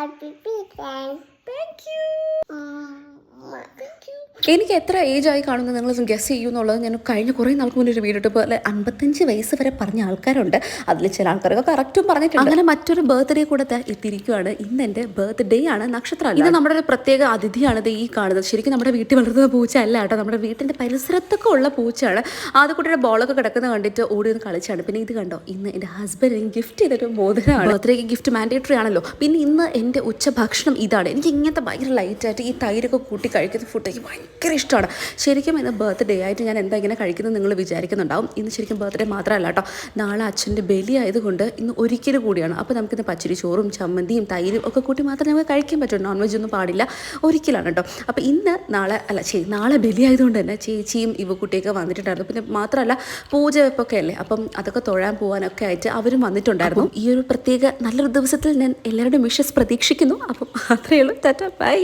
Happy birthday. Thank you. Thank you. എനിക്ക് എത്ര age ആയി കാണുന്നത് നിങ്ങൾ ഗസ് ചെയ്യുമെന്നുള്ളത് ഞാൻ കഴിഞ്ഞ കുറേ നാൾക്ക് മുന്നേ ഒരു വീഡിയോ ഇട്ടപ്പോൾ 55 വയസ്സ് വരെ പറഞ്ഞ ആൾക്കാരുണ്ട്. അതിൽ ചില ആൾക്കാരൊക്കെ കറക്റ്റും പറഞ്ഞിട്ടുണ്ട്. അങ്ങനെ മറ്റൊരു ബർത്ത്ഡേ കൂടെ എത്തിയിരിക്കുകയാണ്. ഇന്ന് എൻ്റെ ബർത്ത്ഡേ ആണ്. നക്ഷത്രം ഇത് നമ്മുടെ ഒരു പ്രത്യേക അതിഥിയാണിത് ഈ കാണുന്നത്. ശരിക്കും നമ്മുടെ വീട്ടിൽ വളർത്തുന്ന പൂച്ച അല്ല കേട്ടോ, നമ്മുടെ വീട്ടിൻ്റെ പരിസരത്തൊക്കെ ഉള്ള പൂച്ചയാണ്. ആദ്യക്കുട്ടിയുടെ ബോളൊക്കെ കിടക്കുന്ന കണ്ടിട്ട് ഓടി ഒന്ന് കളിച്ചാണ്. പിന്നെ ഇത് കണ്ടോ, ഇന്ന് എൻ്റെ ഹസ്ബൻഡ് ഗിഫ്റ്റ് ചെയ്തൊരു മോതിരമാണ്. ബർത്ത്ഡേക്ക് ഗിഫ്റ്റ് മാൻഡേറ്ററി ആണല്ലോ. പിന്നെ ഇന്ന് എൻ്റെ ഉച്ചഭക്ഷണം ഇതാണ്. എനിക്ക് ഇങ്ങനത്തെ ഭയങ്കര ലൈറ്റായിട്ട് ഈ തൈരൊക്കെ കൂട്ടി കഴിക്കുന്ന ഫുഡ് എനിക്ക് ഭയങ്കര ഇഷ്ടമാണ്. ശരിക്കും ഇന്ന് ബർത്ത്ഡേ ആയിട്ട് ഞാൻ എന്താ ഇങ്ങനെ കഴിക്കുന്നത് നിങ്ങൾ വിചാരിക്കുന്നുണ്ടാവും. ഇന്ന് ശരിക്കും ബർത്ത്ഡേ മാത്രമല്ല കേട്ടോ, നാളെ അച്ഛൻ്റെ ബലി ആയതുകൊണ്ട് ഇന്ന് ഒരിക്കലും കൂടിയാണ്. അപ്പോൾ നമുക്കിന്ന് പച്ചരി ചോറും ചമ്മന്തിയും തൈരും ഒക്കെ കൂട്ടി മാത്രമേ നമുക്ക് കഴിക്കാൻ പറ്റുള്ളൂ. നോൺ വെജ് ഒന്നും പാടില്ല, ഒരിക്കലാണ് കേട്ടോ. അപ്പോൾ ഇന്ന് നാളെ ബലി ആയതുകൊണ്ട് തന്നെ ചേച്ചിയും ഇവക്കുട്ടിയൊക്കെ വന്നിട്ടുണ്ടായിരുന്നു. പിന്നെ മാത്രമല്ല പൂജ വെപ്പൊക്കെ അല്ലേ, അപ്പം അതൊക്കെ തൊഴാൻ പോകാനൊക്കെ ആയിട്ട് അവരും വന്നിട്ടുണ്ടായിരുന്നു. ഈ ഒരു പ്രത്യേക നല്ലൊരു ദിവസത്തിൽ ഞാൻ എല്ലാവരുടെയും വിഷസ് പ്രതീക്ഷിക്കുന്നു. അപ്പം അത്രയേ ഉള്ളൂ. ടാറ്റാ, ബൈ.